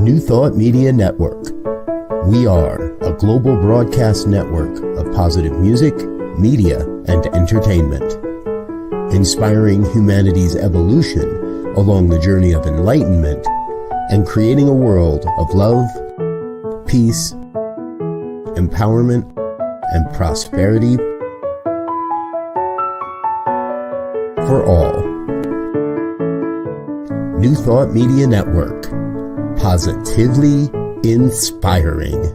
New Thought Media Network. We are a global broadcast network of positive music, media, and entertainment, inspiring humanity's evolution along the journey of enlightenment and creating a world of love, peace, empowerment, and prosperity for all. New Thought Media Network. Positively inspiring.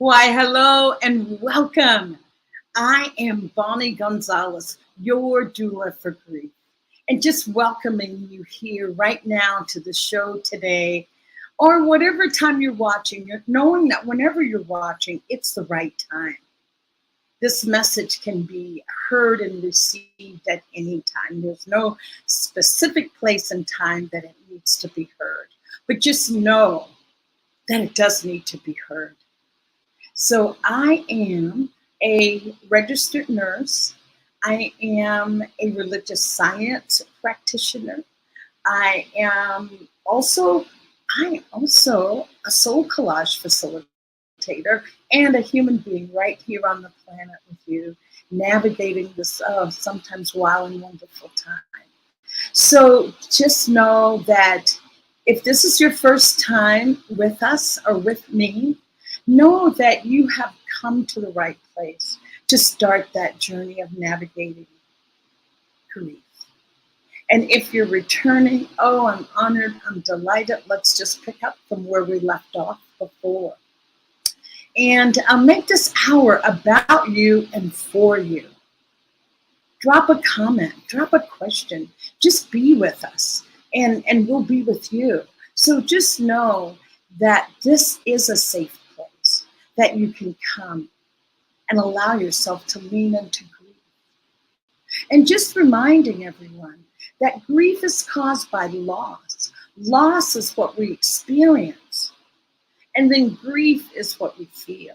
Why, hello and welcome. I am Bonnie Gonzalez, your doula for grief, and just welcoming you here right now to the show today, or whatever time you're watching, knowing that whenever you're watching, it's the right time. This message can be heard and received at any time. There's no specific place and time that it needs to be heard, but just know that it does need to be heard. So I am a registered nurse. I am a religious science practitioner. I am also a soul collage facilitator and a human being right here on the planet with you, navigating this sometimes wild and wonderful time. So just know that if this is your first time with us or with me, know that you have come to the right place to start that journey of navigating grief. And if you're returning, I'm honored, I'm delighted. Let's just pick up from where we left off before. And I'll make this hour about you and for you. Drop a comment, drop a question, just be with us and we'll be with you. So just know that this is a safe place, that you can come and allow yourself to lean into grief. And just reminding everyone that grief is caused by loss. Loss is what we experience. And then grief is what we feel.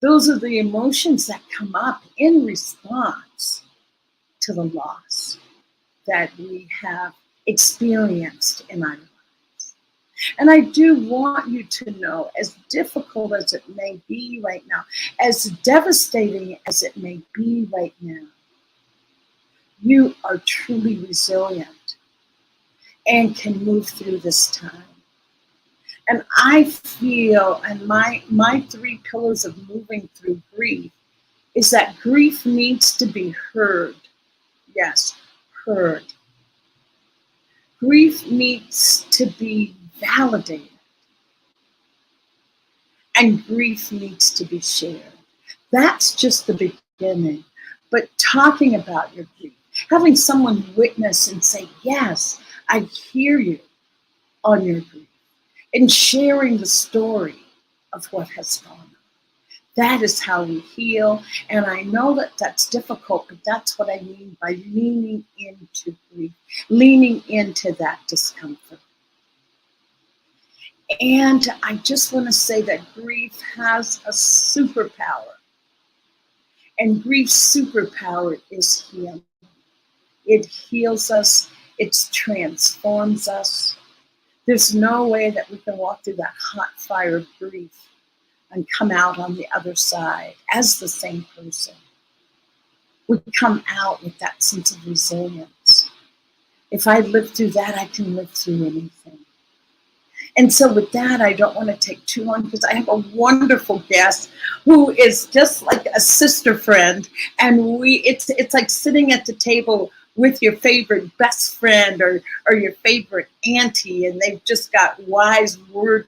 Those are the emotions that come up in response to the loss that we have experienced in our lives. And I do want you to know, as difficult as it may be right now, as devastating as it may be right now, you are truly resilient and can move through this time. And I feel, and my 3 pillars of moving through grief is that grief needs to be heard. Yes, heard. Grief needs to be validated. And grief needs to be shared. That's just the beginning. But talking about your grief, having someone witness and say, yes, I hear you on your grief, and sharing the story of what has gone on. That is how we heal. And I know that that's difficult, but that's what I mean by leaning into grief, leaning into that discomfort. And I just want to say that grief has a superpower. And grief's superpower is healing. It heals us. It transforms us. There's no way that we can walk through that hot fire of grief and come out on the other side as the same person. We come out with that sense of resilience. If I live through that, I can live through anything. And so with that, I don't want to take too long because I have a wonderful guest who is just like a sister friend. And it's like sitting at the table with your favorite best friend or your favorite auntie, and they've just got wise words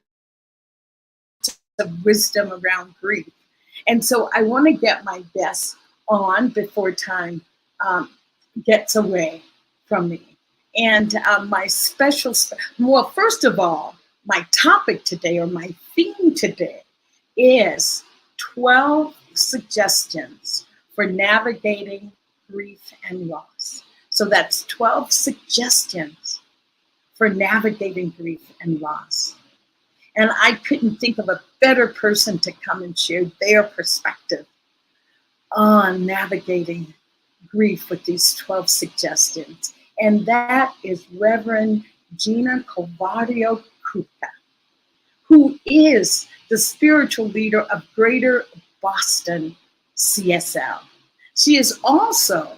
of wisdom around grief. And so I want to get my guest on before time gets away from me. And my well, first of all, my topic today, or my theme today, is 12 suggestions for navigating grief and loss. So that's 12 suggestions for navigating grief and loss. And I couldn't think of a better person to come and share their perspective on navigating grief with these 12 suggestions. And that is Reverend Gina Colvario Krupka, who is the spiritual leader of Greater Boston CSL. She is also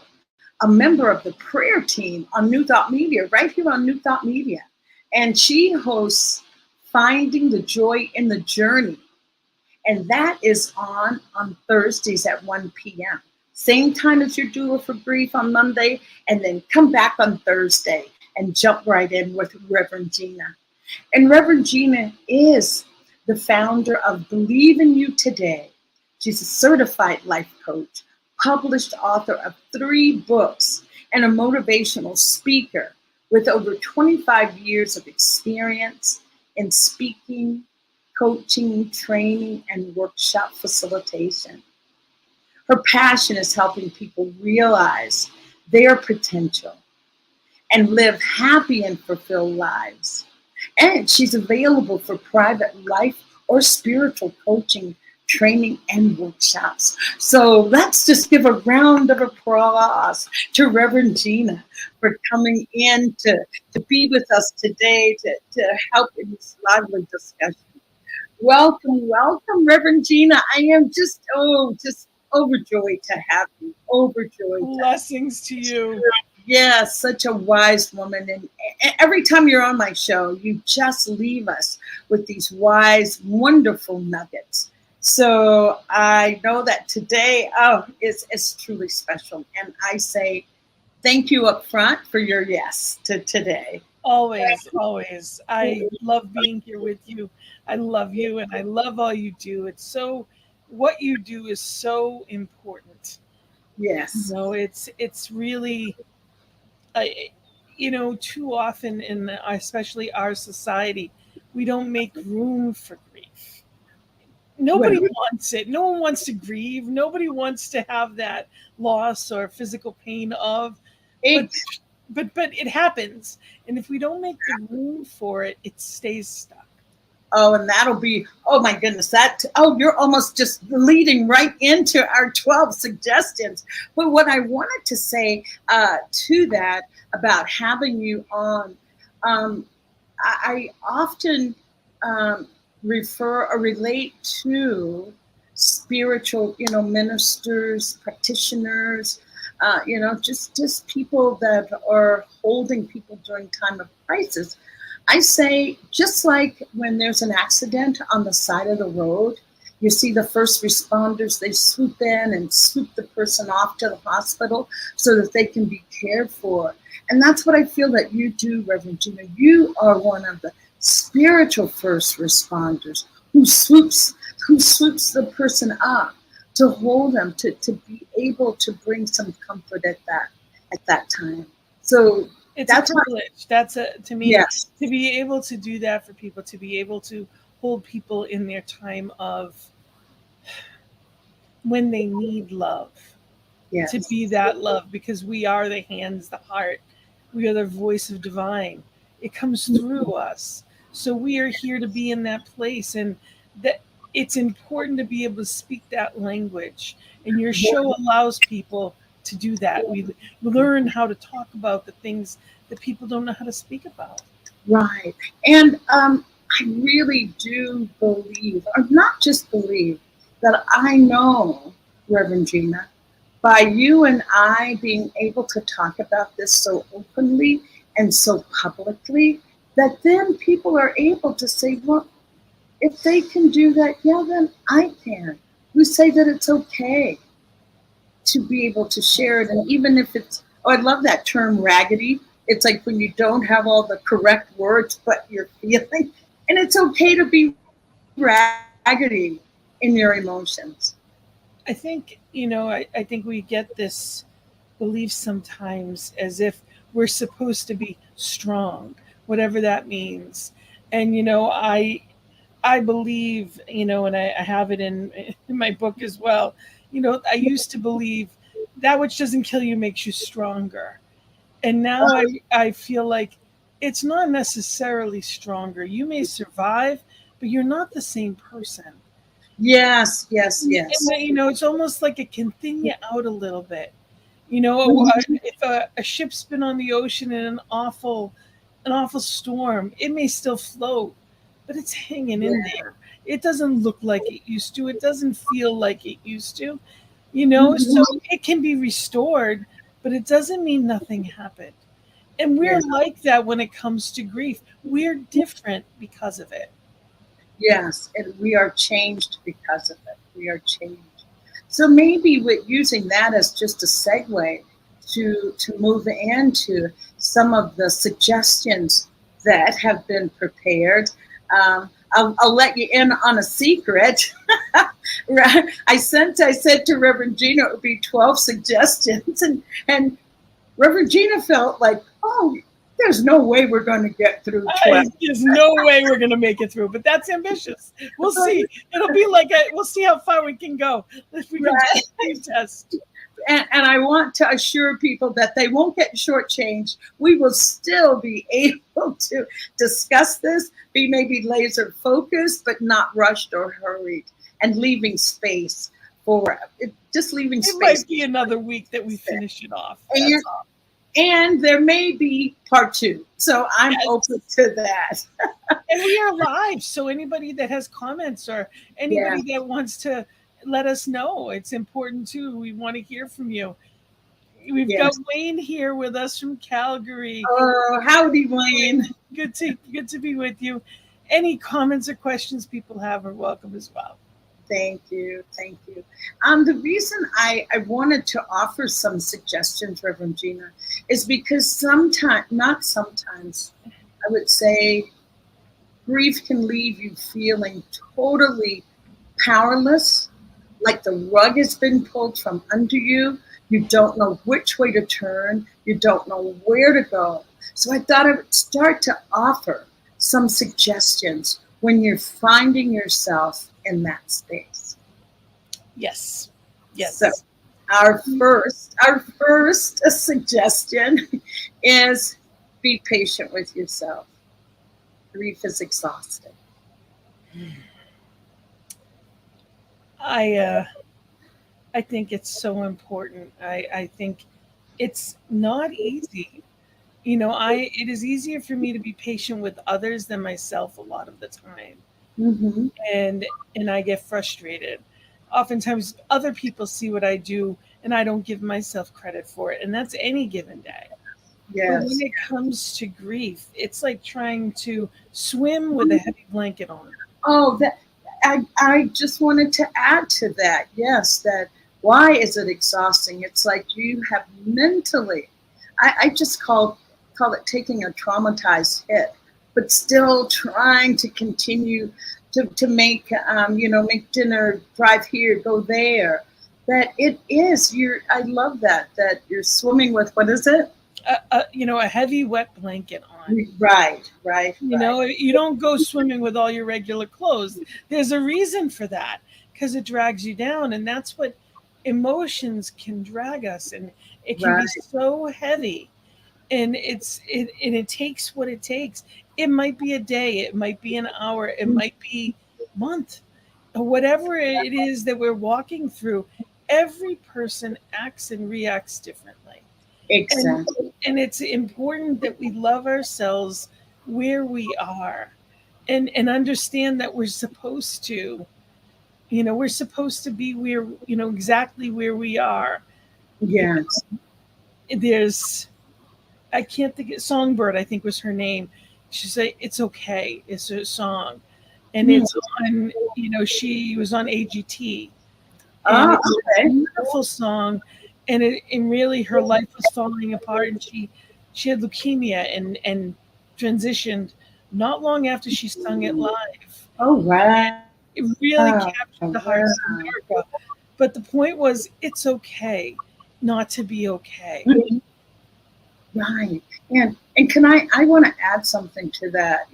a member of the prayer team on New Thought Media, right here on New Thought Media. And she hosts Finding the Joy in the Journey. And that is on Thursdays at 1 p.m. Same time as Your Doula for Grief on Monday, and then come back on Thursday and jump right in with Reverend Gina. And Reverend Gina is the founder of Believe in You Today. She's a certified life coach, published author of 3 books, and a motivational speaker with over 25 years of experience in speaking, coaching, training, and workshop facilitation. Her passion is helping people realize their potential and live happy and fulfilled lives. And she's available for private life or spiritual coaching, training, and workshops. So let's just give a round of applause to Reverend Gina for coming in to be with us today to help in this lively discussion. Welcome, welcome, Reverend Gina. I am just overjoyed to have you. Overjoyed. Blessings to you. Yes, such a wise woman. And every time you're on my show, you just leave us with these wise, wonderful nuggets. So I know that today, is truly special. And I say thank you up front for your yes to today. Always, always. I love being here with you. I love you, and I love all you do. What you do is so important. Yes. It's really, too often especially our society, we don't make room for grief. Nobody wants it. No one wants to grieve. Nobody wants to have that loss or physical pain of. But it happens, and if we don't make the room for it, it stays stuck. Oh, and that'll be, oh my goodness, you're almost just leading right into our 12 suggestions. But what I wanted to say to that about having you on, I often refer or relate to spiritual, ministers, practitioners, just people that are holding people during time of crisis. I say, just like when there's an accident on the side of the road, you see the first responders, they swoop in and swoop the person off to the hospital so that they can be cared for. And that's what I feel that you do, Reverend Gina. You are one of the spiritual first responders who swoops the person up to hold them, to be able to bring some comfort at that time. So that's a privilege. To me, yes. To be able to do that for people, to be able to hold people in their time of when they need love, yes. To be that love, because we are the hands, the heart, we are the voice of divine. It comes through us. So we are here to be in that place, and that it's important to be able to speak that language. And your show allows people to do that. We learn how to talk about the things that people don't know how to speak about. Right. And I really do believe, or not just believe, that I know, Reverend Gina, by you and I being able to talk about this so openly and so publicly, that then people are able to say, well, if they can do that, yeah, then I can. We say that it's okay to be able to share it. And even if it's, I love that term, raggedy. It's like when you don't have all the correct words, but you're feeling, and it's okay to be raggedy in your emotions. I think, I think we get this belief sometimes as if we're supposed to be strong, whatever that means. And I believe, and I have it in my book as well. I used to believe that which doesn't kill you makes you stronger. And now I feel like it's not necessarily stronger. You may survive, but you're not the same person. Yes, yes, yes. And it's almost like it can thin you out a little bit. If a ship's been on the ocean in an awful storm, it may still float, but it's hanging in there. It doesn't look like it used to. It doesn't feel like it used to. So it can be restored, but it doesn't mean nothing happened. And we're like that when it comes to grief. We're different because of it. Yes, and we are changed because of it. We are changed. So maybe with using that as just a segue to move into some of the suggestions that have been prepared. I'll let you in on a secret. I said to Reverend Gina it would be 12 suggestions, and Reverend Gina felt like, oh, there's no way we're going to get through 12. There's no way we're going to make it through, but that's ambitious. We'll see. It'll be like we'll see how far we can go. If we can test. And I want to assure people that they won't get shortchanged. We will still be able to discuss this, be maybe laser focused, but not rushed or hurried, and leaving space for it. Just leaving space. It might be another week that we finish it off. And there may be part 2. So I'm open to that. And we are live. So anybody that has comments or anybody that wants to let us know, it's important too. We want to hear from you. We've got Wayne here with us from Calgary. Oh, howdy, Wayne. Good to be with you. Any comments or questions people have are welcome as well. Thank you. Thank you. The reason I wanted to offer some suggestions, Reverend Gina, is because I would say grief can leave you feeling totally powerless, like the rug has been pulled from under you. You don't know which way to turn. You don't know where to go. So I thought I would start to offer some suggestions when you're finding yourself in that space. Yes. So our first suggestion is be patient with yourself. Grief is exhausting. I think it's so important. I think it's not easy. It is easier for me to be patient with others than myself a lot of the time. Mm-hmm. And I get frustrated. Oftentimes other people see what I do and I don't give myself credit for it. And that's any given day. Yes. But when it comes to grief, it's like trying to swim with a heavy blanket on. Oh, I just wanted to add to that. Yes, that why is it exhausting? It's like you have mentally, I just call it taking a traumatized hit, but still trying to continue to make, make dinner, drive here, go there. That it is, I love that you're swimming with, what is it? A heavy wet blanket on. Right. You don't go swimming with all your regular clothes. There's a reason for that, because it drags you down. And that's what emotions can drag us. And it can be so heavy. And it takes what it takes. It might be a day, it might be an hour, it might be a month, or whatever it is that we're walking through. Every person acts and reacts differently. Exactly. And it's important that we love ourselves where we are and understand that we're supposed to be where, exactly where we are. Yes. There's, I can't think of, Songbird, I think was her name. She said, "It's okay." It's a song. And it's on, she was on AGT. And it's a beautiful song. And really her life was falling apart, and she had leukemia and transitioned not long after she sung it live. Oh, wow. And it really captured the heart of America. But the point was, it's okay. not to be okay. Right. And can I want to add something to that,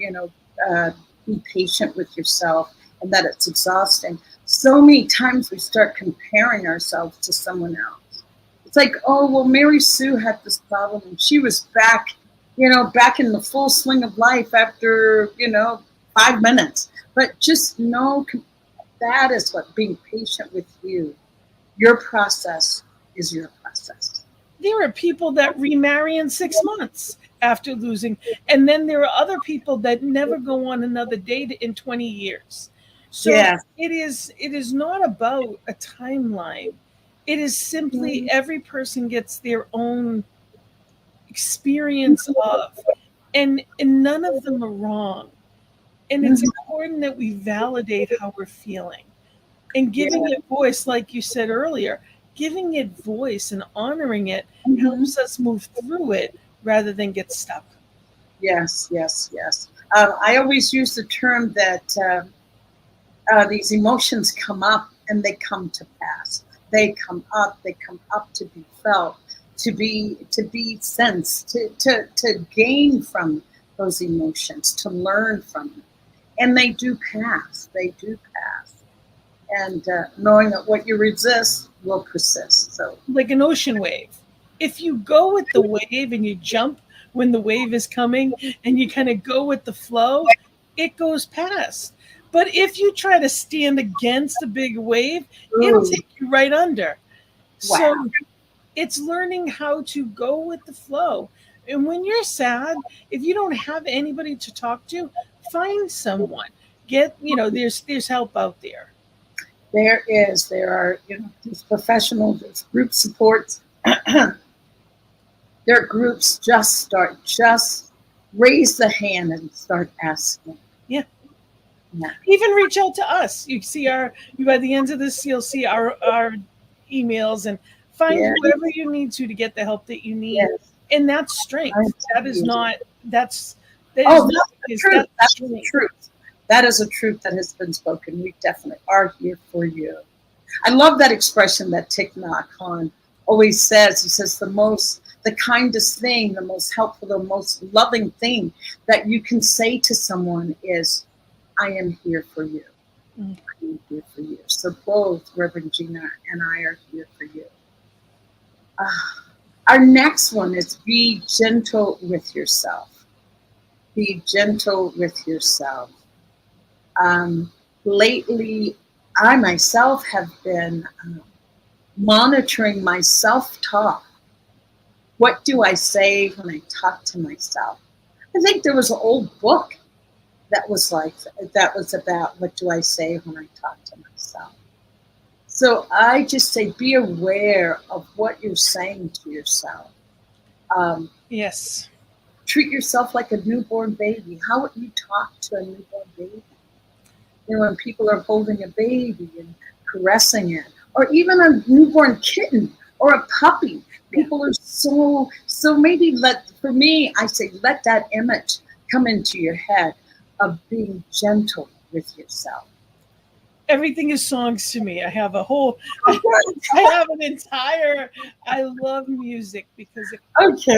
be patient with yourself and that it's exhausting. So many times we start comparing ourselves to someone else. It's like, oh, well, Mary Sue had this problem and she was back, back in the full swing of life after, 5 minutes. But just know that is what being patient with you. Your process is your process. There are people that remarry in 6 months after losing, and then there are other people that never go on another date in 20 years. So Yes. it is not about a timeline. It is simply every person gets their own experience of, and none of them are wrong. And it's important that we validate how we're feeling and giving it voice, like you said earlier. Giving it voice and honoring it helps us move through it rather than get stuck. Yes, yes, yes. I always use the term that these emotions come up and they come to pass. They come up to be felt, to be sensed, to gain from those emotions, to learn from them. And they do pass. They do pass. And knowing that what you resist will persist. So, like an ocean wave, if you go with the wave and you jump when the wave is coming and you kind of go with the flow, it goes past. But if you try to stand against a big wave, it'll take you right under. wow. So it's learning how to go with the flow. And when you're sad, if you don't have anybody to talk to, find someone. There's help out there. There are, these professional, there's group supports. There are groups, just raise the hand and start asking. Yeah. Even reach out to us. You see by the end of this, you'll see our emails, and find whoever you need to get the help that you need. Yes. And that's strength. That is not, that's the truth. That's the truth. That is a truth that has been spoken. We definitely are here for you. I love that expression that Thich Nhat Hanh always says. He says the kindest thing, the most helpful, the most loving thing that you can say to someone is, I am here for you. I am here for you. So both Reverend Gina and I are here for you. Our next one is be gentle with yourself. Be gentle with yourself. Lately, I myself have been monitoring my self-talk. What do I say when I talk to myself? I think there was an old book that was about what do I say when I talk to myself. So I just say, be aware of what you're saying to yourself. Yes. Treat yourself like a newborn baby. How would you talk to a newborn baby? When people are holding a baby and caressing it, or even a newborn kitten or a puppy, people are so maybe for me, I say, let that image come into your head of being gentle with yourself. Everything is songs to me. I have I love music because I do too.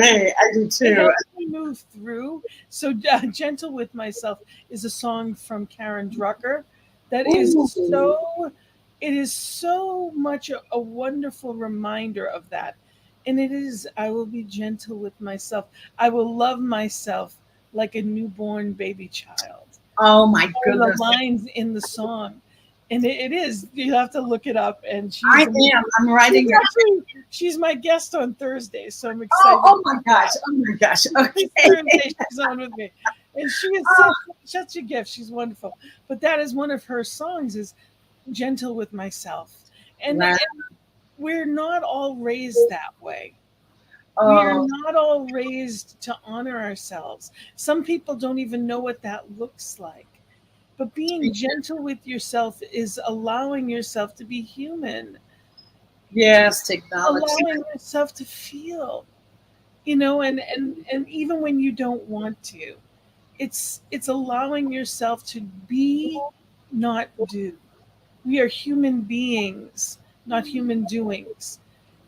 It helps me move through. So Gentle with Myself is a song from Karen Drucker that is it is so much a wonderful reminder of that. And it is, I will be gentle with myself. I will love myself like a newborn baby child. Oh my goodness. The lines in the song. And it is, you have to look it up. And I'm writing it. She's my guest on Thursday, so I'm excited. Oh my gosh. Okay. Thursday she's on with me. And she is such a gift. She's wonderful. But that is one of her songs, is Gentle with Myself. And we're not all raised that way. We're not all raised to honor ourselves. Some people don't even know what that looks like. But being gentle with yourself is allowing yourself to be human. Yes, acknowledge. Allowing yourself to feel, and even when you don't want to, it's allowing yourself to be, not do. We are human beings, not human doings.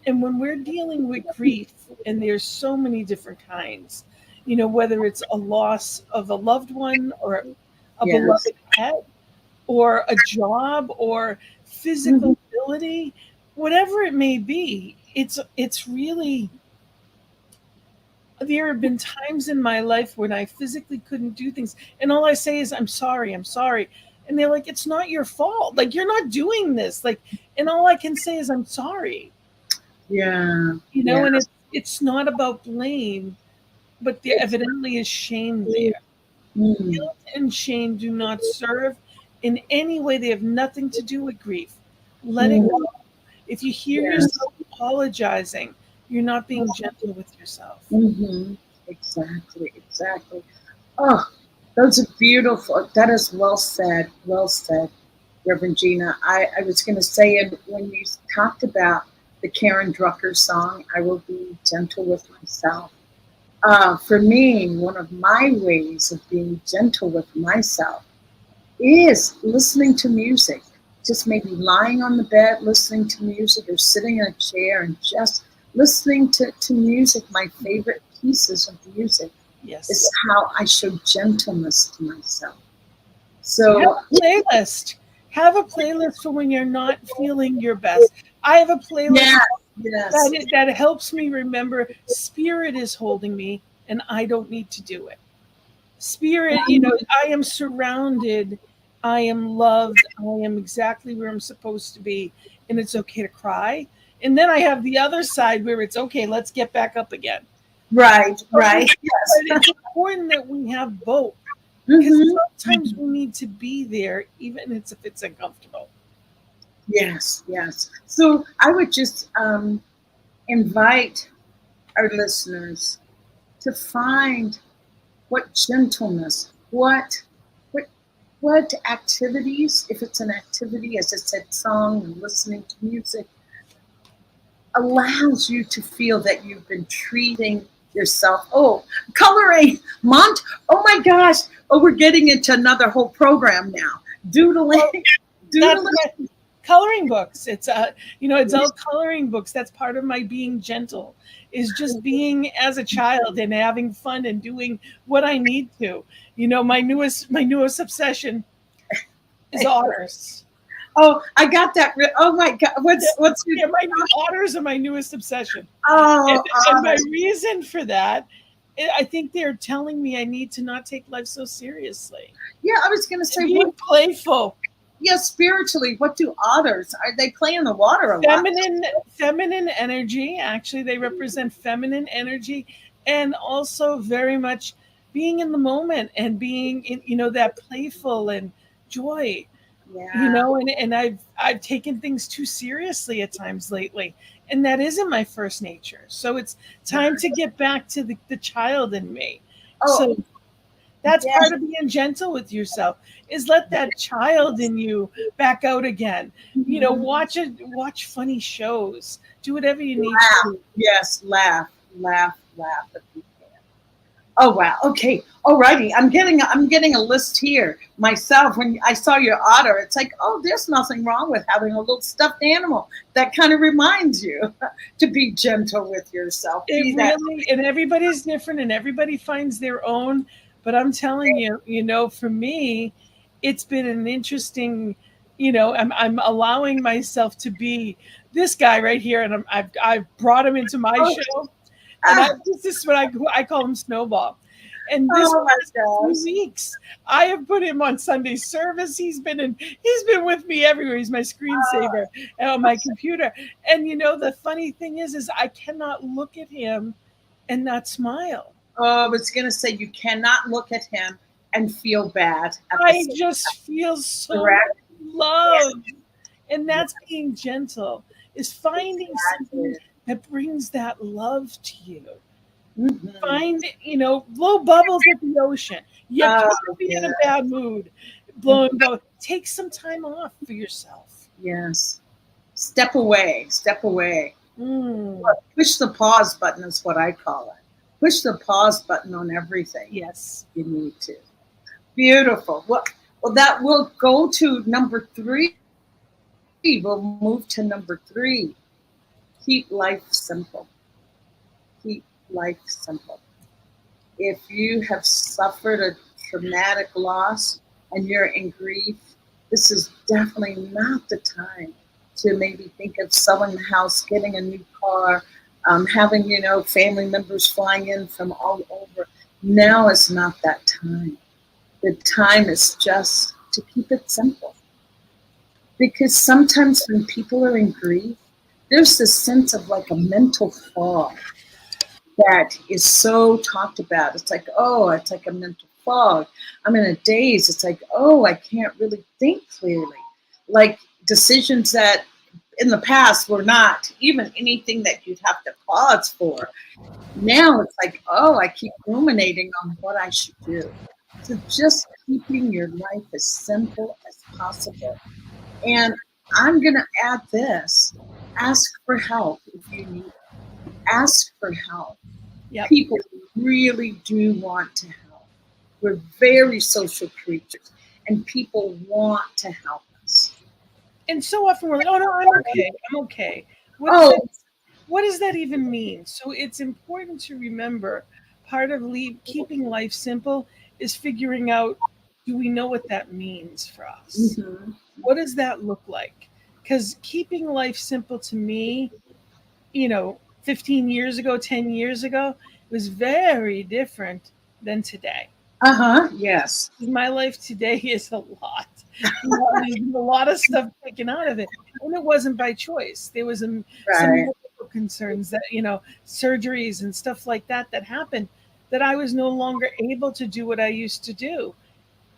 And when we're dealing with grief, and there's so many different kinds, whether it's a loss of a loved one or a Yes. beloved pet or a job or physical ability, whatever it may be, it's really, there have been times in my life when I physically couldn't do things, and all I say is, I'm sorry, I'm sorry. And they're like, it's not your fault. Like, you're not doing this. Like, and all I can say is, I'm sorry. Yeah. And it's not about blame, but there evidently is shame there. Guilt and shame do not serve in any way. They have nothing to do with grief. Let it go. If you hear yourself apologizing, you're not being gentle with yourself. Exactly. Oh, those are beautiful. That is well said. Well said, Reverend Gina. I was going to say, and when you talked about the Karen Drucker song, I Will Be Gentle with Myself. For me, one of my ways of being gentle with myself is listening to music. Just maybe lying on the bed, listening to music, or sitting in a chair and just listening to music. My favorite pieces of music is how I show gentleness to myself. So have a playlist for when you're not feeling your best. I have a playlist that helps me remember spirit is holding me and I don't need to do it. Spirit, I am surrounded, I am loved, I am exactly where I'm supposed to be, and it's okay to cry. And then I have the other side where it's okay, let's get back up again. Right. But it's important that we have both, because sometimes we need to be there, even if it's uncomfortable. Yes. So I would just invite our listeners to find what gentleness, what activities, if it's an activity, as I said, song and listening to music, allows you to feel that you've been treating yourself. Oh, coloring, oh my gosh. Oh, we're getting into another whole program now. Doodling. Coloring books. It's adult coloring books. That's part of my being gentle, is just being as a child and having fun and doing what I need to. My newest obsession is otters. Oh, I got that. Oh my God. What's my otters are my newest obsession. Oh, and my reason for that, I think they're telling me I need to not take life so seriously. Yeah, I was going to say, being playful. Yeah, spiritually, what do otters? Are they play in the water a lot? Feminine energy. Actually, they represent feminine energy, and also very much being in the moment and being in, that playful and joy. Yeah. And I've taken things too seriously at times lately, and that isn't my first nature. So it's time to get back to the child in me. So that's part of being gentle with yourself, is let that child in you back out again. Watch funny shows. Do whatever you need to do. Yes, laugh if you can. Oh wow. Okay. Alrighty. I'm getting a list here myself. When I saw your otter, it's like, oh, there's nothing wrong with having a little stuffed animal. That kind of reminds you to be gentle with yourself. And everybody's different, and everybody finds their own. But I'm telling you, for me, it's been an interesting, I'm allowing myself to be this guy right here, and I've brought him into my show, and this is what I call him Snowball. And this last 2 weeks, I have put him on Sunday service. He's been with me everywhere. He's my screensaver on my computer. And the funny thing is I cannot look at him and not smile. Oh, I was going to say, you cannot look at him and feel bad. I just feel so loved. Yes. And that's being gentle, is finding something that brings that love to you. Find, blow bubbles at the ocean. You can't be in a bad mood. Blowing bubbles. Take some time off for yourself. Yes. Step away. Push the pause button is what I call it. Push the pause button on everything. Yes. You need to. Beautiful. Well, that will go to number 3. We'll move to number 3. Keep life simple. Keep life simple. If you have suffered a traumatic loss and you're in grief, this is definitely not the time to maybe think of selling the house, getting a new car, having, family members flying in from all over. Now is not that time. The time is just to keep it simple. Because sometimes when people are in grief, there's this sense of like a mental fog that is so talked about. It's like, oh, it's like a mental fog. I'm in a daze. It's like, oh, I can't really think clearly. Like decisions that in the past were not even anything that you'd have to pause for. Now it's like, oh, I keep ruminating on what I should do. So just keeping your life as simple as possible. And I'm going to add this: ask for help if you need it. Ask for help. Yep. People really do want to help. We're very social creatures, and people want to help us. And so often we're like, oh no, I'm okay. I'm okay. What does that even mean? So it's important to remember part of keeping life simple is figuring out, do we know what that means for us? Mm-hmm. What does that look like? Because keeping life simple to me, 15 years ago, 10 years ago, was very different than today. Yes. My life today is a lot. There's a lot of stuff taken out of it. And it wasn't by choice. There was some medical concerns that, surgeries and stuff like that happened that I was no longer able to do what I used to do.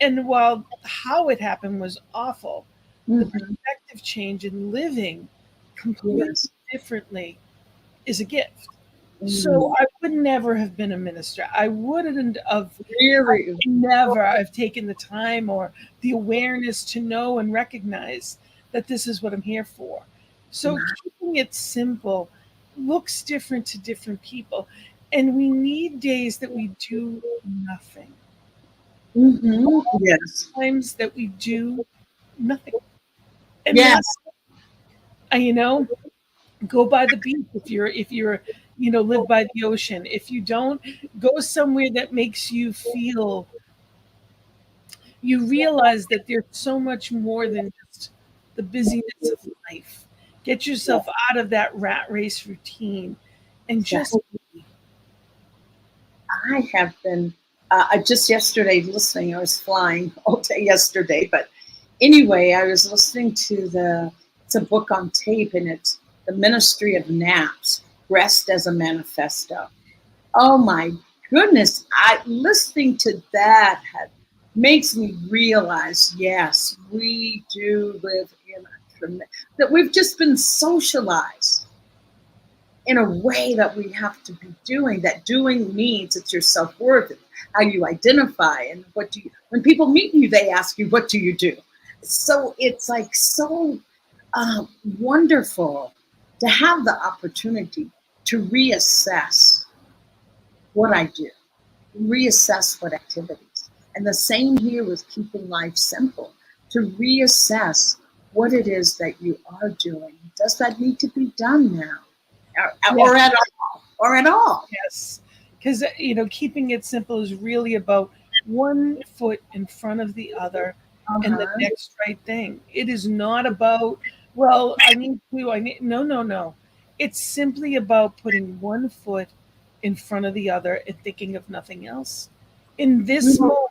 And while how it happened was awful, the perspective change in living completely differently is a gift. So I would never have been a minister. I wouldn't have never have taken the time or the awareness to know and recognize that this is what I'm here for. So keeping it simple looks different to different people. And we need days that we do nothing. Yes. Times that we do nothing. And yes. Go by the beach if you're live by the ocean. If you don't, go somewhere that makes you feel, you realize that there's so much more than just the busyness of life. Get yourself out of that rat race routine and just I have been just yesterday listening. I was flying all day yesterday, but anyway, I was listening to it's a book on tape, and it's The Ministry of Naps, Rest as a Manifesto. Oh my goodness. Listening to that makes me realize, yes, we do live in that we've just been socialized in a way that we have to be doing. That doing means it's your self-worth, how you identify, and when people meet you, they ask you, what do you do? So it's like so wonderful to have the opportunity to reassess what I do, reassess what activities. And the same here with keeping life simple, to reassess what it is that you are doing. Does that need to be done now? Or at all? Yes. Because, keeping it simple is really about one foot in front of the other and the next right thing. It is not about, well, no. It's simply about putting one foot in front of the other and thinking of nothing else. In this moment,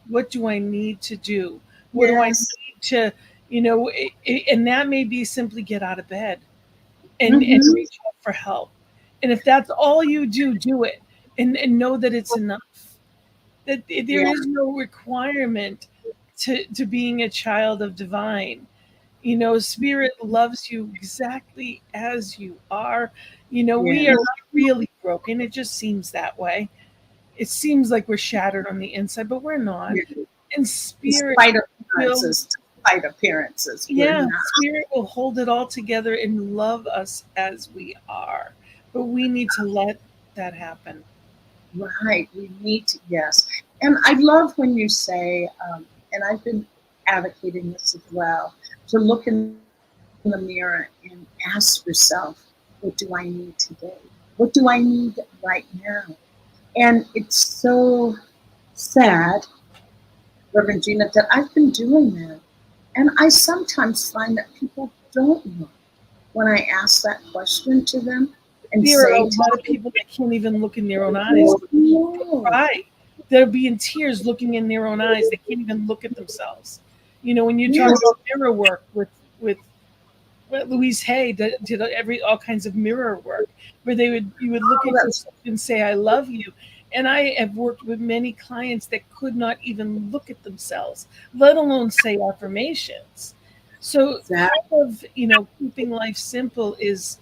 what do I need to do? What do I need to, and that may be simply get out of bed and reach out for help. And if that's all you do, do it and know that it's enough. That there is no requirement to being a child of divine. Spirit loves you exactly as you are. We are not really broken. It just seems that way. It seems like we're shattered on the inside, but we're not. And spirit despite appearances. Spirit will hold it all together and love us as we are. But we need to let that happen. Right. We need to, yes. And I love when you say, and I've been advocating this as well, to look in the mirror and ask yourself, What do I need today? What do I need right now? And it's so sad, Reverend Gina, that I've been doing that. And I sometimes find that people don't know when I ask that question to them and There are say a to lot of people that can't even look in their own eyes. no. Cry. They'll be in tears looking in their own eyes. They can't even look at themselves. You know, when you talk Yes. about mirror work with Louise Hay did all kinds of mirror work where you would look at yourself and say, I love you. And I have worked with many clients that could not even look at themselves, let alone say affirmations. So part of, keeping life simple is,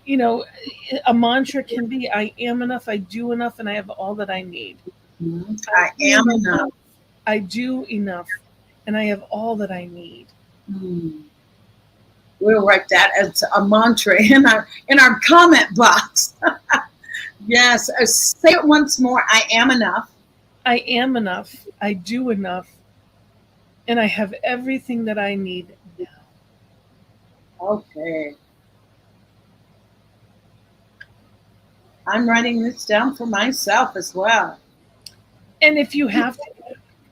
a mantra can be, I am enough, I do enough, and I have all that I need. I am enough. I do enough, and I have all that I need. We'll write that as a mantra in our comment box. Yes, say it once more. I am enough. I am enough. I do enough, and I have everything that I need now. Okay. I'm writing this down for myself as well. And if you have to,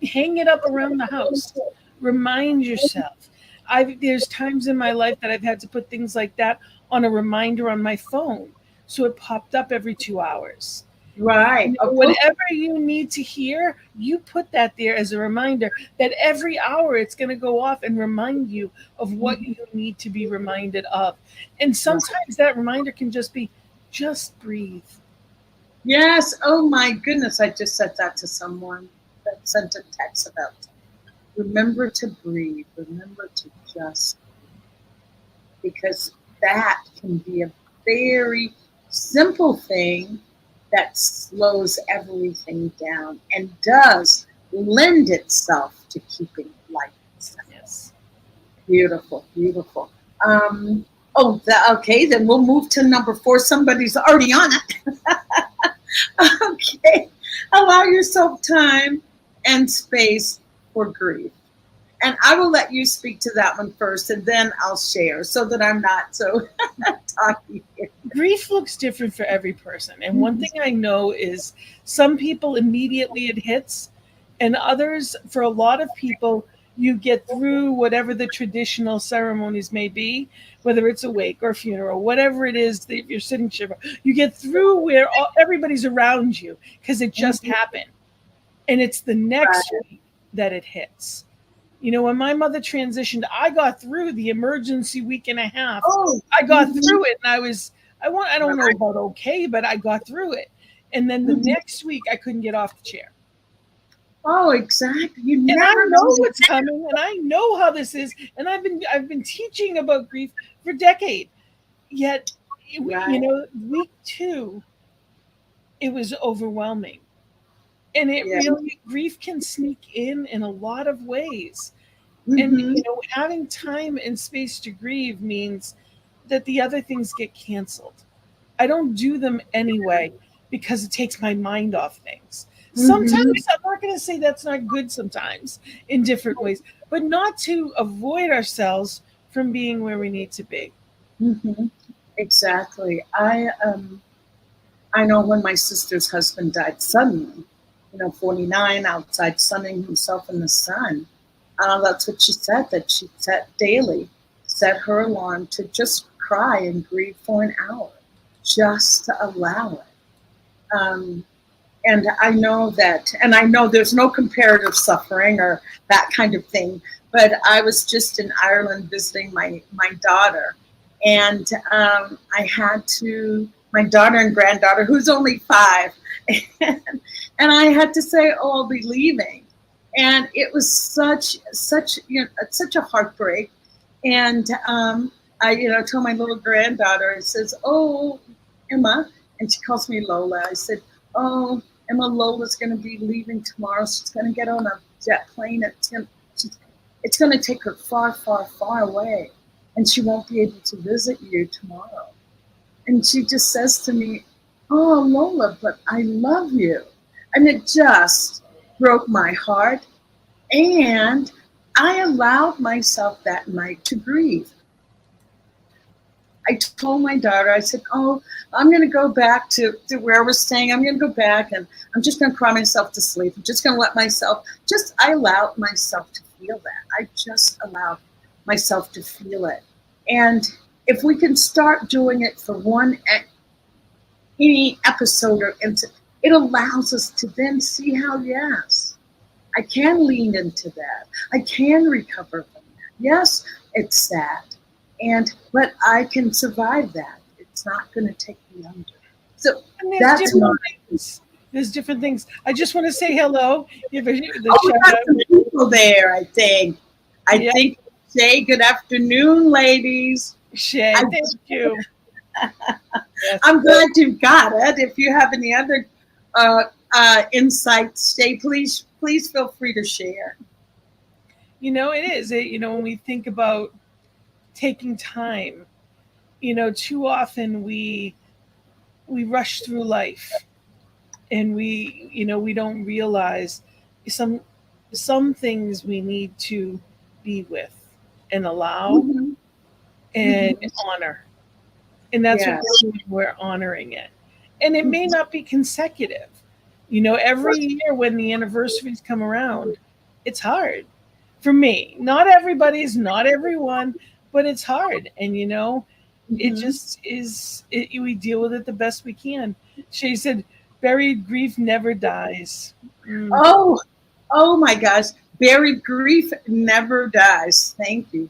hang it up around the house. Remind yourself. There's times in my life that I've had to put things like that on a reminder on my phone. So it popped up every 2 hours. Right. Whatever you need to hear, you put that there as a reminder that every hour it's going to go off and remind you of what you need to be reminded of. And sometimes that reminder can just be, just breathe. Yes. Oh my goodness. I just said that to someone that sent a text about it. Remember to breathe. Remember to just breathe. Because that can be a very simple thing that slows everything down and does lend itself to keeping life simple. Yes. Beautiful, beautiful. Okay, then we'll move to number 4. Somebody's already on it. Okay. Allow yourself time and space for grief. And I will let you speak to that one first, and then I'll share so that I'm not so talky here. Grief looks different for every person. And one thing I know is some people immediately it hits, and others, for a lot of people, you get through whatever the traditional ceremonies may be, whether it's a wake or funeral, whatever it is that you're sitting shiver, you get through where everybody's around you because it just happened. And it's the next week that it hits. When my mother transitioned, I got through the emergency week and a half. I got through it, and I don't know about okay, but I got through it. And then the next week, I couldn't get off the chair. Oh, exactly. You And never I know what's coming, and I know how this is, and I've been teaching about grief for decades. Yet, week 2, it was overwhelming. And grief can sneak in a lot of ways. And, having time and space to grieve means that the other things get canceled. I don't do them anyway because it takes my mind off things. Sometimes, I'm not going to say that's not good sometimes in different ways, but not to avoid ourselves from being where we need to be. Exactly. I know when my sister's husband died suddenly, 49, outside sunning himself in the sun. That's what she said, that she set her alarm to just cry and grieve for an hour, just to allow it. And I know there's no comparative suffering or that kind of thing, but I was just in Ireland visiting my daughter, and my daughter and granddaughter, who's only 5, and I had to say, I'll be leaving. And it was such a heartbreak. And I told my little granddaughter, I says, oh, Emma, and she calls me Lola. I said, oh, Emma, Lola's going to be leaving tomorrow. She's going to get on a jet plane. It's going to take her far, far, far away. And she won't be able to visit you tomorrow. And she just says to me, oh, Lola, but I love you. And it just broke my heart. And I allowed myself that night to grieve. I told my daughter, I said, oh, I'm going to go back to where I was staying. I'm going to go back and I'm just going to cry myself to sleep. I'm just going to let myself, I allowed myself to feel that. I just allowed myself to feel it. And if we can start doing it for any episode or incident, it allows us to then see how, yes, I can lean into that. I can recover from that. Yes, it's sad. But I can survive that. It's not going to take me under. So that's things. There's different things. I just want to say hello. We got some people there, I think. I think, Shay, good afternoon, ladies. Shay, thank you. Yes. I'm glad you got it. If you have any other insights, Shay, please feel free to share. It is. When we think about taking time, too often we rush through life, and we don't realize some things we need to be with and allow and honor. And that's what we're honoring it. And it may not be consecutive. Every year when the anniversaries come around, it's hard for me. Not everybody's, not everyone, but it's hard. And, it just is, we deal with it the best we can. She said, buried grief never dies. Oh my gosh. Buried grief never dies. Thank you.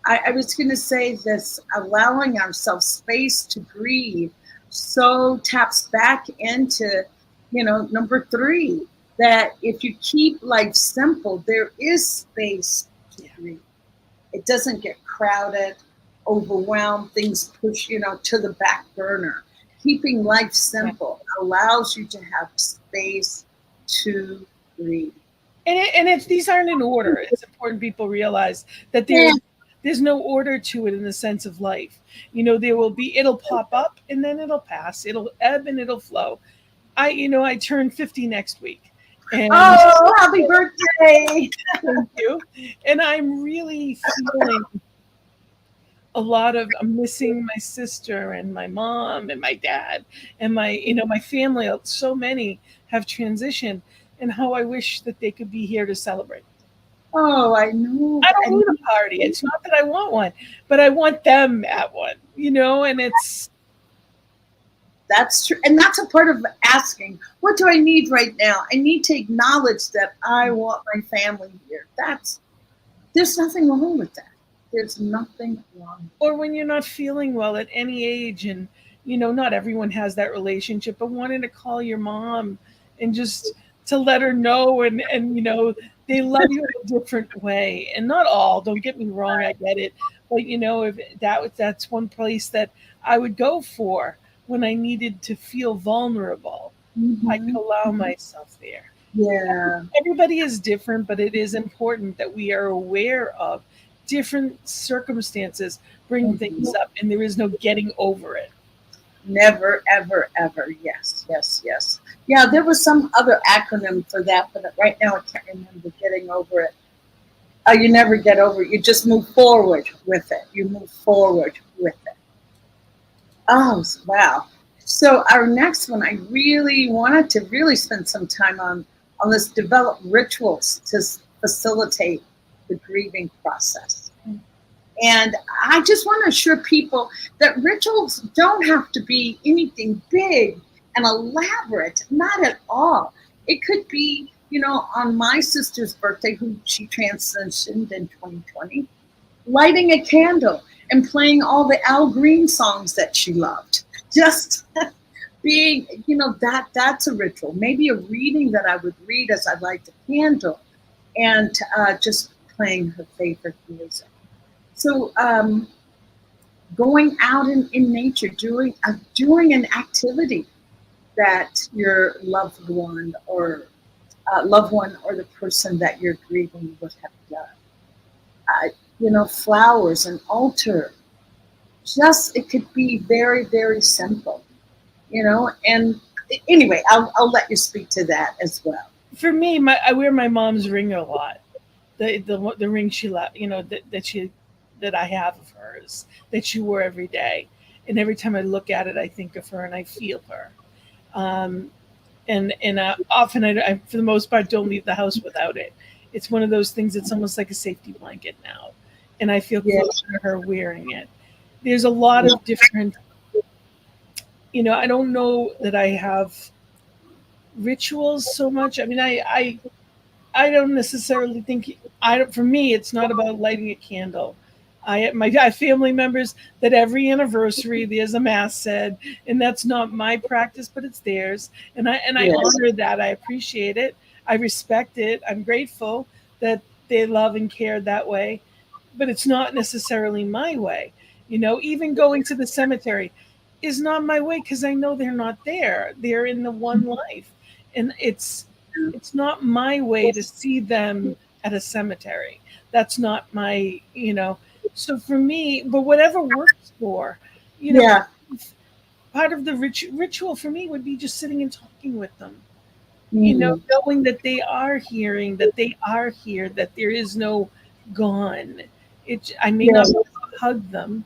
I was going to say this, allowing ourselves space to grieve so taps back into, number 3, that if you keep life simple, there is space to grieve. It doesn't get crowded, overwhelmed, things push, to the back burner. Keeping life simple allows you to have space to grieve. And if these aren't in order, it's important people realize that there's no order to it in the sense of life. It'll pop up and then it'll pass. It'll ebb and it'll flow. I turn 50 next week. And happy birthday. Thank you. And I'm really feeling I'm missing my sister and my mom and my dad and my family. So many have transitioned, and how I wish that they could be here to celebrate. Oh, I know. I don't need a party. It's not that I want one, but I want them at one, and that's true. And that's a part of asking, what do I need right now? I need to acknowledge that I want my family here. There's nothing wrong with that. There's nothing wrong. Or when you're not feeling well at any age, and, not everyone has that relationship, but wanting to call your mom and just to let her know and they love you in a different way. And not all, don't get me wrong, I get it. But, if that's one place that I would go for when I needed to feel vulnerable. I could allow myself there. Yeah. Everybody is different, but it is important that we are aware of different circumstances bring things up, and there is no getting over it. Never, ever, ever. Yes. Yeah, there was some other acronym for that, but right now I can't remember. Getting over it. You never get over it. You just move forward with it. Oh, wow. So our next one, I really wanted to really spend some time on this, develop rituals to facilitate the grieving process. And I just want to assure people that rituals don't have to be anything big and elaborate, not at all. It could be, on my sister's birthday, who she transitioned in 2020, lighting a candle and playing all the Al Green songs that she loved. Just being, that's a ritual. Maybe a reading that I would read as I light the candle, and just playing her favorite music. So going out in nature, doing an activity that your loved one or the person that you're grieving would have done. Flowers, an altar. It could be very, very simple, and anyway, I'll let you speak to that as well. For me, I wear my mom's ring a lot. The ring she left, that I have of hers that she wore every day. And every time I look at it, I think of her and I feel her. And often I, for the most part, don't leave the house without it. It's one of those things that's almost like a safety blanket now. And I feel closer to her wearing it. There's a lot of different, I don't know that I have rituals so much. I mean, I don't necessarily think for me it's not about lighting a candle. I have family members that every anniversary there's a mass said, and that's not my practice, but it's theirs. And I honor that. I appreciate it. I respect it. I'm grateful that they love and care that way. But it's not necessarily my way. Even going to the cemetery is not my way because I know they're not there. They're in the one life. And it's not my way to see them at a cemetery. That's not my, So for me, but whatever works for, part of the ritual for me would be just sitting and talking with them. Knowing that they are hearing, that they are here, that there is no gone. I may not hug them,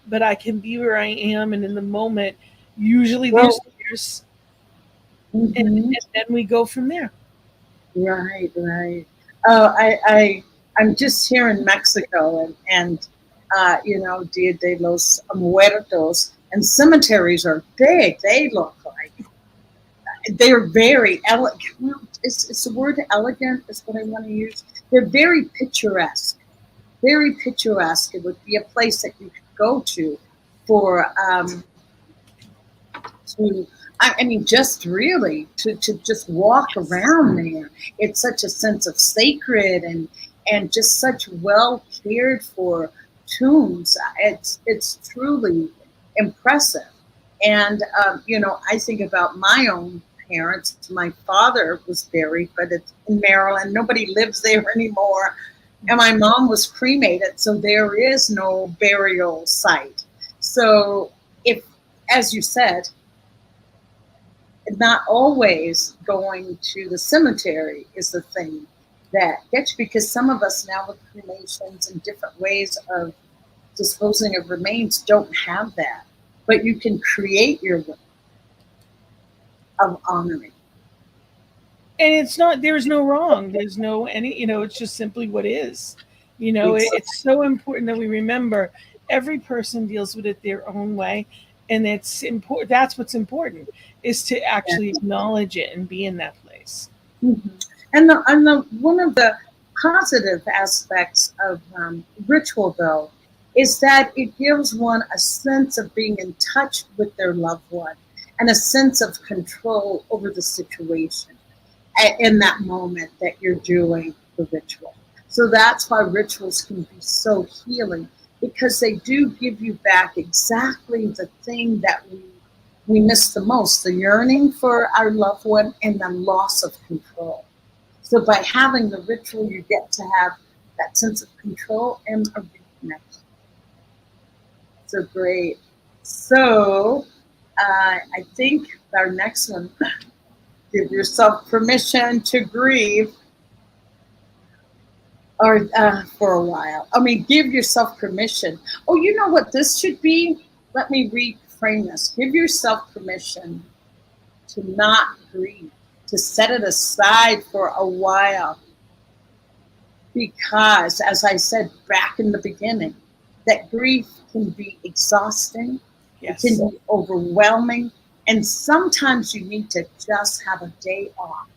but I can be where I am, and in the moment, usually there's tears, and then we go from there. Right. I'm just here in Mexico, and Dia de los Muertos, and cemeteries are big. They look like they're very elegant. It's the word elegant is what I want to use. They're very picturesque. Very picturesque. It would be a place that you could go to for just really to just walk around there. It's such a sense of sacred and just such well cared for tombs. It's truly impressive. And I think about my own parents. My father was buried, but it's in Maryland. Nobody lives there anymore. And my mom was cremated, so there is no burial site. So if, as you said, not always going to the cemetery is the thing that gets you, because some of us now with cremations and different ways of disposing of remains don't have that. But you can create your way of honoring. And there's no wrong. There's no it's just simply what is. It's so important that we remember every person deals with it their own way. And it's important. That's what's important, is to actually acknowledge it and be in that place. Mm-hmm. And one of the positive aspects of ritual, though, is that it gives one a sense of being in touch with their loved one and a sense of control over the situation in that moment that you're doing the ritual. So that's why rituals can be so healing, because they do give you back exactly the thing that we miss the most, the yearning for our loved one and the loss of control. So by having the ritual, you get to have that sense of control and a reconnection. So great. So I think our next one, give yourself permission to grieve, or for a while. Give yourself permission. Oh, you know what this should be? Let me reframe this. Give yourself permission to not grieve, to set it aside for a while. Because, as I said back in the beginning, that grief can be exhausting. Yes. It can be overwhelming. And sometimes you need to just have a day off.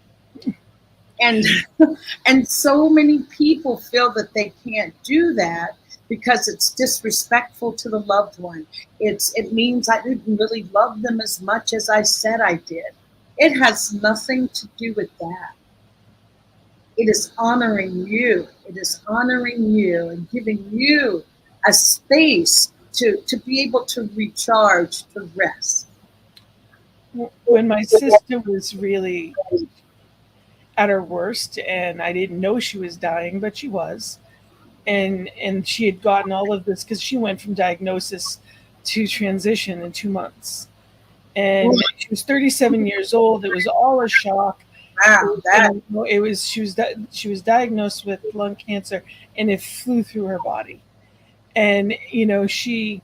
And so many people feel that they can't do that because it's disrespectful to the loved one. It means I didn't really love them as much as I said I did. It has nothing to do with that. It is honoring you. It is honoring you and giving you a space to be able to recharge, to rest. When my sister was really at her worst, and I didn't know she was dying, but she was, and she had gotten all of this because she went from diagnosis to transition in 2 months, and she was 37 years old. It was all a shock. Wow, she was diagnosed with lung cancer, and it flew through her body, And she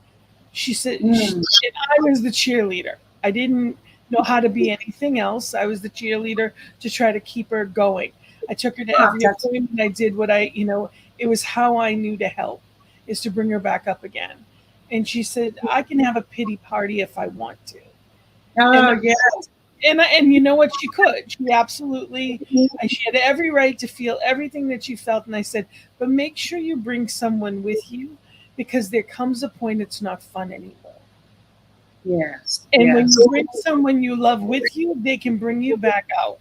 said, and I was the cheerleader. I didn't know how to be anything else. I was the cheerleader to try to keep her going. I took her to every appointment. I did what it was how I knew to help, is to bring her back up again. And she said, I can have a pity party if I want to. Oh, yes. And you know what? She could. She absolutely, she had every right to feel everything that she felt. And I said, but make sure you bring someone with you, because there comes a point it's not fun anymore. Yes. And when you bring someone you love with you, they can bring you back out.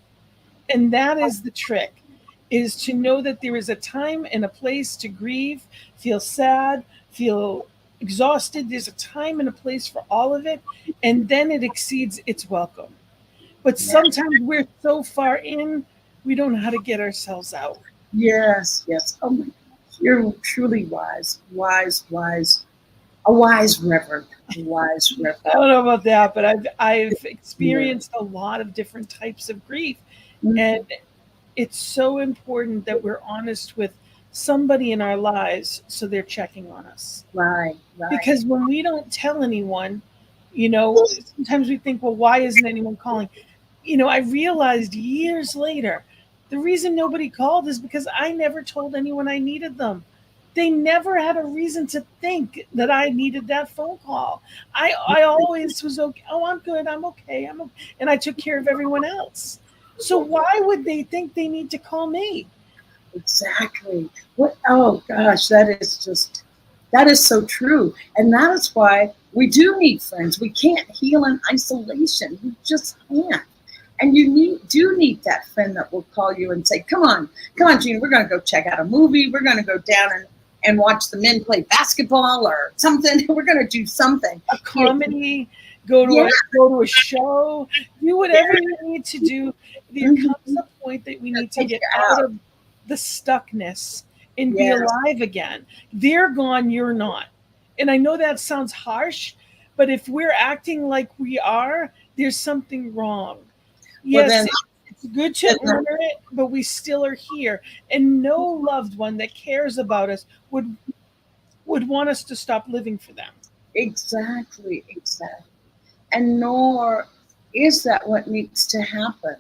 And that is the trick, is to know that there is a time and a place to grieve, feel sad, feel exhausted. There's a time and a place for all of it. And then it exceeds its welcome. But sometimes we're so far in, we don't know how to get ourselves out. Yes, yes. Oh my gosh. You're truly wise. A wise reverend. A wise reverend. I don't know about that, but I've experienced a lot of different types of grief. And it's so important that we're honest with somebody in our lives, so they're checking on us. Right. Because when we don't tell anyone, sometimes we think, well, why isn't anyone calling? I realized years later, the reason nobody called is because I never told anyone I needed them. They never had a reason to think that I needed that phone call. I always was okay. Oh, I'm good. I'm okay. And I took care of everyone else. So why would they think they need to call me? Exactly. What? Oh gosh, that is so true. And that is why we do need friends. We can't heal in isolation. We just can't. And you do need that friend that will call you and say, come on, Gina, we're going to go check out a movie. We're going to go down and watch the men play basketball or something. We're going to do something. A comedy, go to a show, do whatever you need to do. There comes a point that we need to get out of the stuckness and be alive again. They're gone, you're not. And I know that sounds harsh, but if we're acting like we are, there's something wrong. Yes, it's good to honor it, but we still are here. And no loved one that cares about us would want us to stop living for them. Exactly. And nor is that what needs to happen.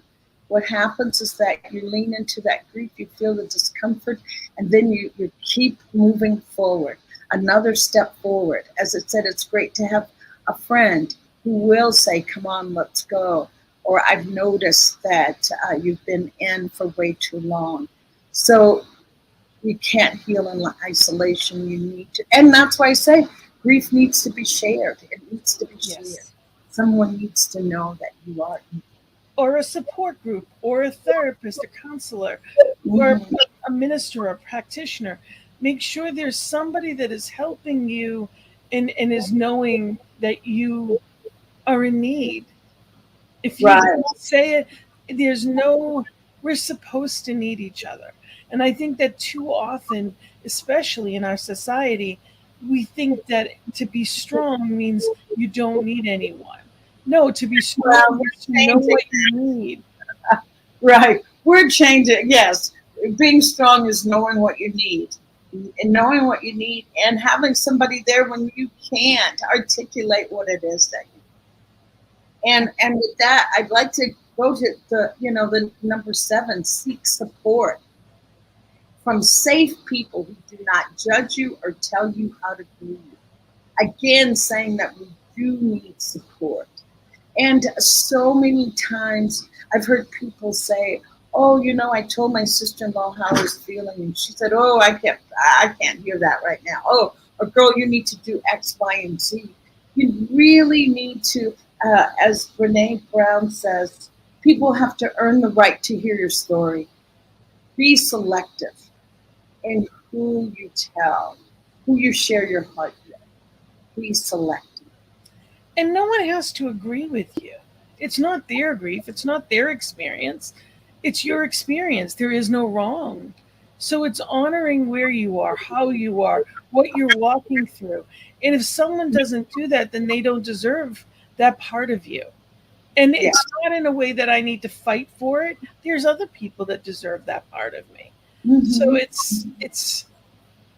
What happens is that you lean into that grief, you feel the discomfort, and then you keep moving forward, another step forward. As I said, it's great to have a friend who will say, come on, let's go. Or I've noticed that you've been in for way too long. So you can't heal in isolation. You need to, and that's why I say grief needs to be shared. It needs to be shared. Someone needs to know that you are. Or a support group, or a therapist, a counselor, or a minister, or a practitioner. Make sure there's somebody that is helping you and is knowing that you are in need. If you don't say it, we're supposed to need each other. And I think that too often, especially in our society, we think that to be strong means you don't need anyone. No, to be strong is to know what you need. Right. We're changing. Yes. Being strong is knowing what you need. And knowing what you need and having somebody there when you can't articulate what it is that you need. And with that, I'd like to go to the number 7, seek support from safe people who do not judge you or tell you how to grieve. Again, saying that we do need support. And so many times I've heard people say, oh, I told my sister-in-law how I was feeling, and she said, oh, I can't hear that right now. Oh, or girl, you need to do X, Y, and Z. You really need to, as Brene Brown says, people have to earn the right to hear your story. Be selective in who you tell, who you share your heart with. Be selective. And no one has to agree with you. It's not their grief. It's not their experience. It's your experience. There is no wrong. So it's honoring where you are, how you are, what you're walking through. And if someone doesn't do that, then they don't deserve that part of you. And it's not in a way that I need to fight for it. There's other people that deserve that part of me. So it's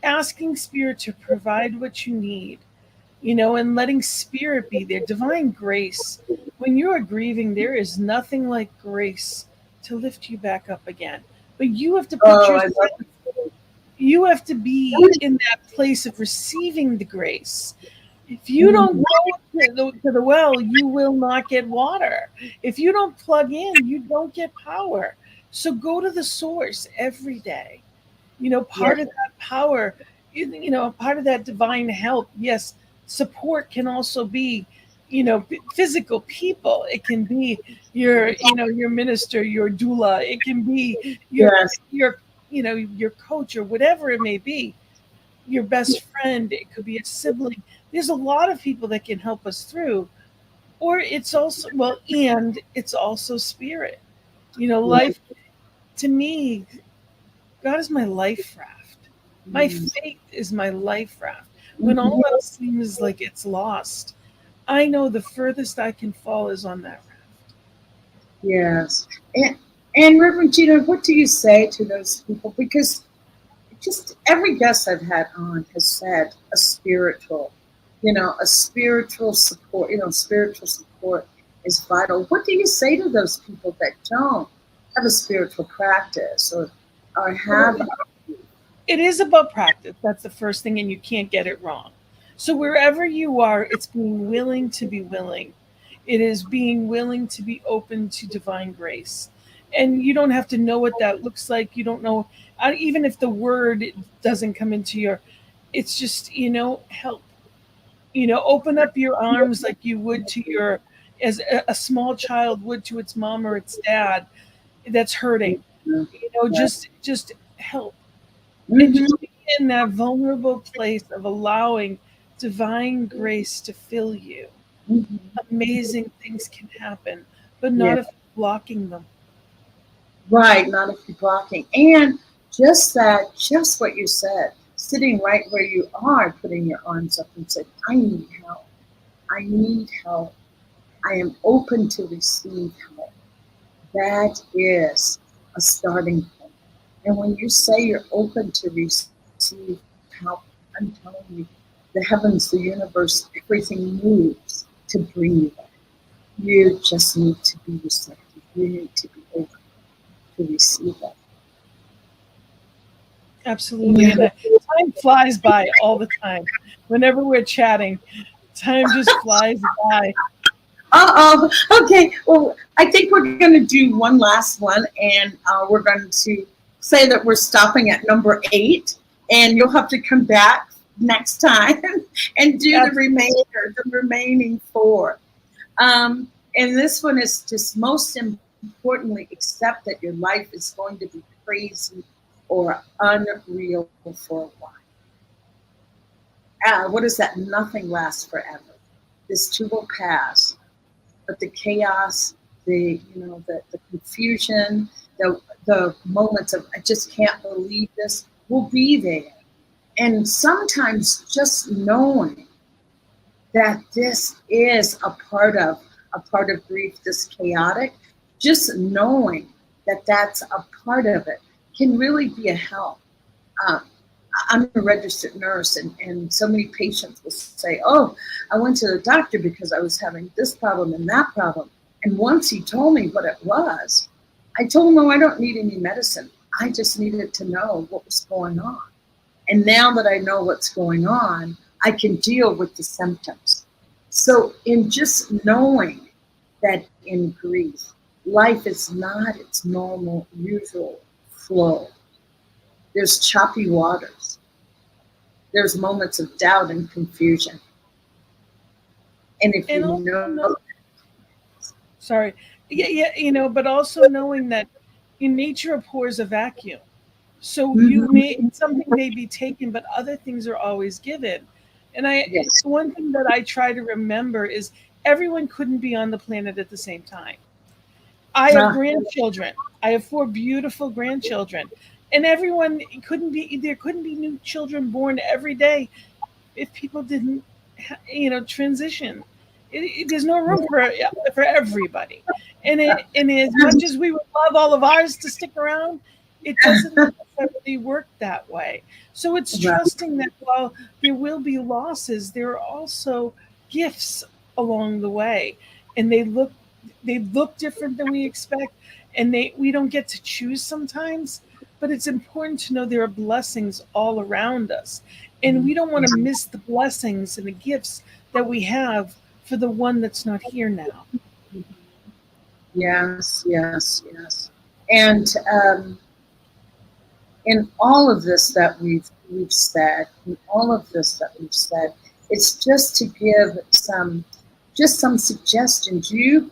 asking spirit to provide what you need, and letting spirit be there, divine grace. When you are grieving, there is nothing like grace to lift you back up again. But you have to put Oh, I yourself, love you have to be it. in that place of receiving the grace. If you don't go to the well, you will not get water. If you don't plug in, you don't get power. So go to the source every day. Yeah. Part of that power, part of that divine help. Yes, support can also be, physical people. It can be your minister, your doula. It can be Yes. your coach or whatever it may be, your best friend. It could be a sibling. There's a lot of people that can help us through. Or it's also, well, and it's also spirit. Life, to me, God is my life raft. My faith is my life raft. When all else seems like it's lost, I know the furthest I can fall is on that raft. Yes. And Reverend Gina, what do you say to those people? Because just every guest I've had on has said a spiritual support, spiritual support is vital. What do you say to those people that don't have a spiritual practice or have? It is about practice. That's the first thing, and you can't get it wrong. So wherever you are, it's being willing to be willing. It is being willing to be open to divine grace. And you don't have to know what that looks like. You don't know, even if the word doesn't come into your, it's just, help. Open up your arms like you would as a small child would to its mom or its dad that's hurting. Just help. And Mhm. just be in that vulnerable place of allowing divine grace to fill you. Mhm. Amazing things can happen, but Yeah. not if you're blocking them. Right, not if you're blocking. And just what you said, sitting right where you are, putting your arms up and saying, I need help. I need help. I am open to receive help. That is a starting point. And when you say you're open to receive help, I'm telling you, the heavens, the universe, everything moves to bring you that. You just need to be receptive. You need to be open to receive that. Absolutely. And time flies by all the time. Whenever we're chatting, time just flies by. Uh-oh. Okay. Well, I think we're going to do one last one, and we're going to say that we're stopping at number 8, and you'll have to come back next time and do the remaining 4. And this one is just most importantly, accept that your life is going to be crazy or unreal for a while. What is that? Nothing lasts forever. This too will pass. But the chaos, the confusion, the moments of I just can't believe this will be there. And sometimes just knowing that this is a part of grief, this chaotic, just knowing that that's a part of it can really be a help. Um, I'm a registered nurse, and so many patients will say, oh, I went to the doctor because I was having this problem and that problem. And once he told me what it was, I told him, no, I don't need any medicine. I just needed to know what was going on. And now that I know what's going on, I can deal with the symptoms. So in just knowing that in grief, life is not its normal, usual flow. There's choppy waters. There's moments of doubt and confusion. And if And you also, know, sorry, yeah, but also knowing that in nature abhors a vacuum. So something may be taken, but other things are always given. And yes, one thing that I try to remember is everyone couldn't be on the planet at the same time. I have ah, grandchildren. I have 4 beautiful grandchildren, and everyone couldn't be. There couldn't be new children born every day if people didn't, transition. There's no room for everybody. And as much as we would love all of ours to stick around, It doesn't necessarily work that way. So it's Right. trusting that while there will be losses, there are also gifts along the way, and they look different than we expect, and we don't get to choose sometimes. But it's important to know there are blessings all around us, and we don't want to miss the blessings and the gifts that we have for the one that's not here now. Yes, yes, yes. And in all of this that we've said, it's just to give some suggestions. You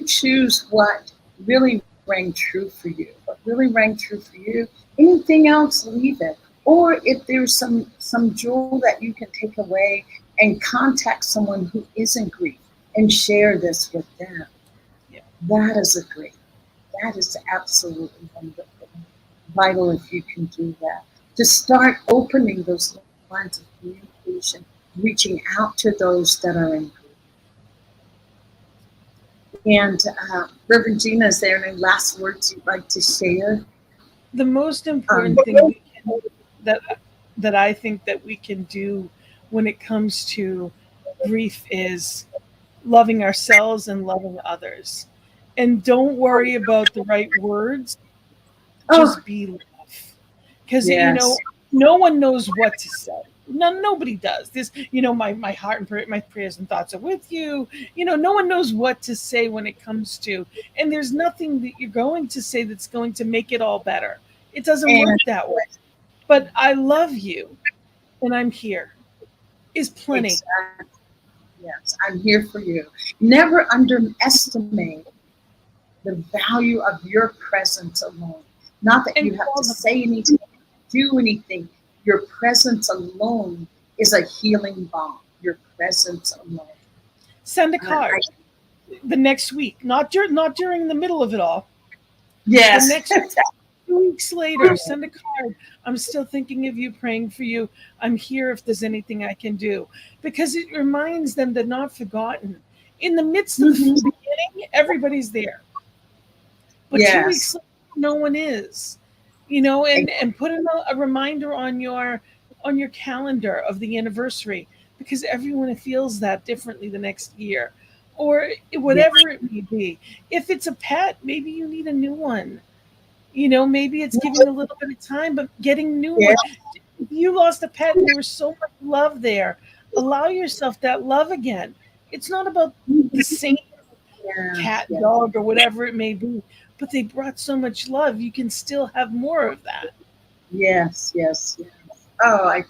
choose what really rang true for you. What really rang true for you. Anything else, leave it. Or if there's some jewel that you can take away and contact someone who is in grief and share this with them. Yeah. That is absolutely wonderful. Vital if you can do that. To start opening those lines of communication, reaching out to those that are in grief. And Reverend Gina, is there any last words you'd like to share? The most important thing that I think that we can do when it comes to grief is loving ourselves and loving others. And don't worry about the right words, Oh, just be love. Because yes. no one knows what to say. Nobody does. This, my heart and my prayers and thoughts are with you. No one knows what to say when it comes to, and there's nothing that you're going to say that's going to make it all better. It doesn't And work that way. But I love you, and I'm here. Is plenty. exactly. Yes, I'm here for you. Never underestimate the value of your presence alone. Not that you have to say anything, do anything. Your presence alone is a healing balm. Your presence alone. Send a card the next week, not during the middle of it all. Yes. The next 2 weeks later, send a card. I'm still thinking of you, praying for you. I'm here if there's anything I can do. Because it reminds them they're not forgotten. In the midst of the beginning, everybody's there. But 2 weeks later, no one is. And put a reminder on your calendar of the anniversary, because everyone feels that differently the next year. Or whatever it may be. If it's a pet, maybe you need a new one. Maybe it's giving a little bit of time, but getting new ones. If you lost a pet and there was so much love there, allow yourself that love again. It's not about the same cat, dog, or whatever it may be, but they brought so much love. You can still have more of that. Yes, yes, yes. Oh,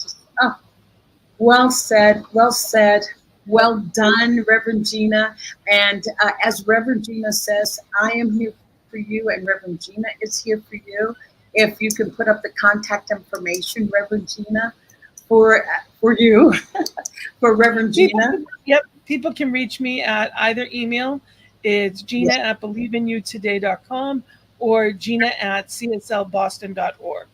well said, well said. Well done, Reverend Gina. And as Reverend Gina says, I am here for you, and Reverend Gina is here for you. If you can put up the contact information, Reverend Gina, for you, for Reverend Gina. People can reach me at either email. It's gina@believeinouttoday.com or gina@cslboston.org,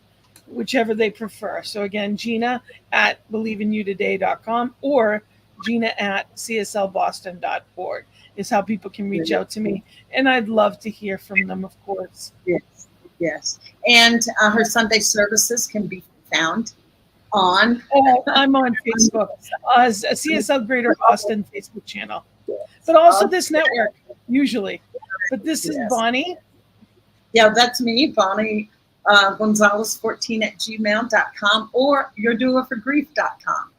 whichever they prefer. So again, gina@believeinouttoday.com or gina@cslboston.org is how people can reach out to me. And I'd love to hear from them, of course. Yes, yes. And her Sunday services can be found on? I'm on Facebook, as a CSL Greater Boston Facebook channel. But also this network, usually. But this is Bonnie. Yeah, that's me, Bonnie Gonzalez14@gmail.com or yourdoulaforgrief.com.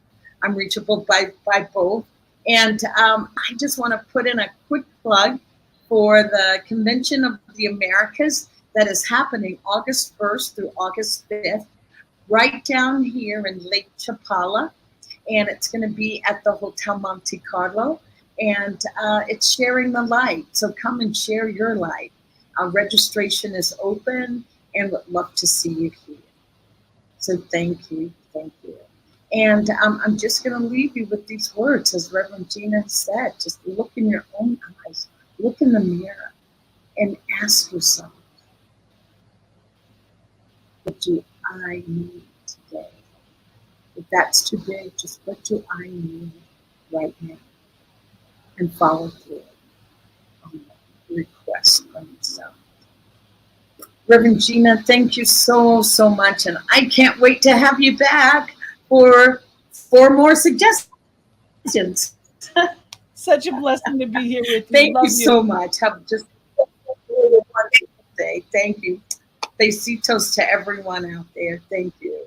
I'm reachable by both. And I just want to put in a quick plug for the Convention of the Americas that is happening August 1st through August 5th, right down here in Lake Chapala. And it's going to be at the Hotel Monte Carlo. And it's sharing the light. So come and share your light. Registration is open, and would love to see you here. So thank you, thank you. And I'm just going to leave you with these words, as Reverend Gina said. Just look in your own eyes, look in the mirror, and ask yourself, what do I need today? If that's too big, just what do I need right now? And follow through on the request from yourself. Rev Gina, thank you so, so much. And I can't wait to have you back for 4 more suggestions. Such a blessing to be here with you. Thank Love you so much. Have just a wonderful day. Thank you. Besitos to everyone out there. Thank you.